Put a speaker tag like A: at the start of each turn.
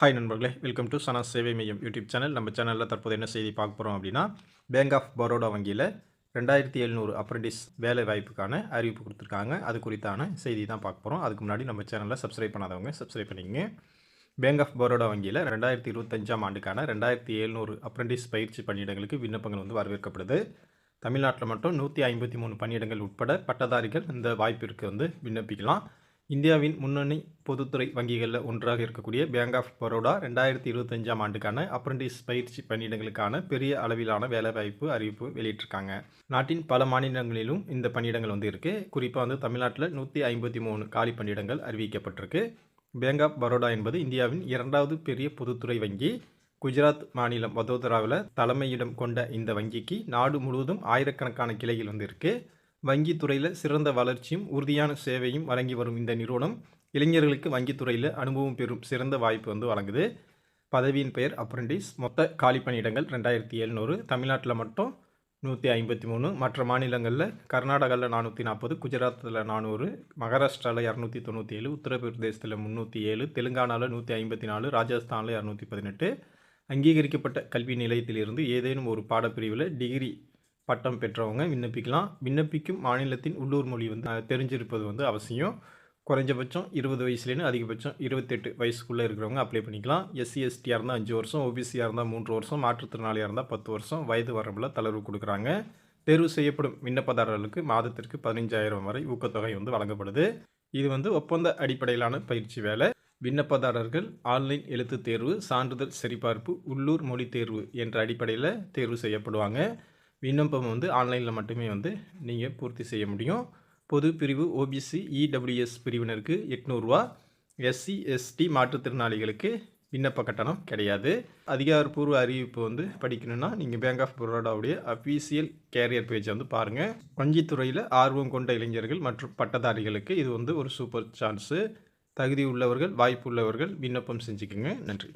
A: Hi நண்பர்களே, welcome to சனா சேவை மையம் யூடியூப் சேனல். நம்ம சேனலில் தற்போது என்ன செய்தி பார்க்க போகிறோம் அப்படின்னா, பேங்க் ஆஃப் பரோடா வங்கியில் 2700 அப்ரெண்டிஸ் வேலை வாய்ப்புக்கான அறிவிப்பு கொடுத்துருக்காங்க. அது குறித்தான செய்தி தான் பார்க்க போகிறோம். அதுக்கு முன்னாடி நம்ம சேனலில் சப்ஸ்கிரைப் பண்ணாதவங்க சப்ஸ்கிரைப் பண்ணிக்கங்க. பேங்க் ஆஃப் பரோடா வங்கியில் 2025ஆம் ஆண்டுக்கான 2700 அப்ரெண்டிஸ் பயிற்சி பணியிடங்களுக்கு விண்ணப்பங்கள் வரவேற்கப்படுது. தமிழ்நாட்டில் மட்டும் 153 பணியிடங்கள் உட்பட பட்டதாரிகள் இந்த வாய்ப்பிற்கு விண்ணப்பிக்கலாம். இந்தியாவின் முன்னணி பொதுத்துறை வங்கிகளில் ஒன்றாக இருக்கக்கூடிய பேங்க் ஆஃப் பரோடா 2025ஆம் ஆண்டுக்கான அப்ரெண்டிஸ் பயிற்சி பணியிடங்களுக்கான பெரிய அளவிலான வேலைவாய்ப்பு அறிவிப்பு வெளியிட்டிருக்காங்க. நாட்டின் பல மாநிலங்களிலும் இந்த பணியிடங்கள் இருக்குது. குறிப்பாக தமிழ்நாட்டில் 153 காலி பணியிடங்கள் அறிவிக்கப்பட்டிருக்கு. பேங்க் ஆஃப் பரோடா என்பது இந்தியாவின் 2வது பெரிய பொதுத்துறை வங்கி. குஜராத் மாநிலம் வதோதராவில் தலைமையிடம் கொண்ட இந்த வங்கிக்கு நாடு முழுவதும் ஆயிரக்கணக்கான கிளைகள் இருக்குது. வங்கித்துறையில் சிறந்த வளர்ச்சியும் உறுதியான சேவையும் வழங்கி வரும் இந்த நிறுவனம் இளைஞர்களுக்கு வங்கித்துறையில் அனுபவம் பெறும் சிறந்த வாய்ப்பு வழங்குது. பதவியின் பெயர் அப்ரெண்டிஸ். மொத்த காலி பணியிடங்கள் 2700. தமிழ்நாட்டில் மட்டும் 153, மற்ற மாநிலங்களில் கர்நாடகாவில் 440, குஜராத்தில் 400, மகாராஷ்டிராவில் 297, உத்தரப்பிரதேசத்தில் 307, தெலுங்கானாவில் 154, ராஜஸ்தானில் 218. அங்கீகரிக்கப்பட்ட கல்வி நிலையத்திலிருந்து ஏதேனும் ஒரு பாடப்பிரிவில் டிகிரி பட்டம் பெற்றவங்க விண்ணப்பிக்கலாம். விண்ணப்பிக்கும் மாநிலத்தின் உள்ளூர் மொழி தெரிஞ்சிருப்பது அவசியம். குறைஞ்சபட்சம் 20 வயசுலேருந்து அதிகபட்சம் 28 வயசுக்குள்ளே இருக்கிறவங்க அப்ளை பண்ணிக்கலாம். எஸ்சி எஸ்டியாக இருந்தால் 5 வருஷம், ஓபிசியாக இருந்தால் 3 வருஷம், மாற்றுத்திறனாளியாக இருந்தால் 10 வருஷம் வயது வரம்பில் தளர்வு கொடுக்குறாங்க. தேர்வு செய்யப்படும் விண்ணப்பதாரர்களுக்கு மாதத்திற்கு 15,000 வரை ஊக்கத்தொகை வழங்கப்படுது. இது ஒப்பந்த அடிப்படையிலான பயிற்சி வேலை. விண்ணப்பதாரர்கள் ஆன்லைன் எழுத்து தேர்வு, சான்றிதழ் சரிபார்ப்பு, உள்ளூர் மொழி தேர்வு என்ற அடிப்படையில் தேர்வு செய்யப்படுவாங்க. விண்ணப்பம் ஆன்லைனில் மட்டுமே நீங்கள் பூர்த்தி செய்ய முடியும். பொது பிரிவு ஓபிசி இடபிள்யூஎஸ் பிரிவினருக்கு 800 ரூபா, எஸ்சி எஸ்டி மாற்றுத்திறனாளிகளுக்கு விண்ணப்ப கட்டணம் கிடையாது. அதிகாரப்பூர்வ அறிவிப்பு படிக்கணும்னா நீங்கள் பேங்க் ஆஃப் பரோடாவுடைய அஃபீஷியல் கேரியர் பேஜை பாருங்கள். வங்கித்துறையில் ஆர்வம் கொண்ட இளைஞர்கள் மற்றும் பட்டதாரிகளுக்கு இது ஒரு சூப்பர் சான்ஸு. தகுதி உள்ளவர்கள், வாய்ப்பு உள்ளவர்கள் விண்ணப்பம் செஞ்சுக்கோங்க. நன்றி.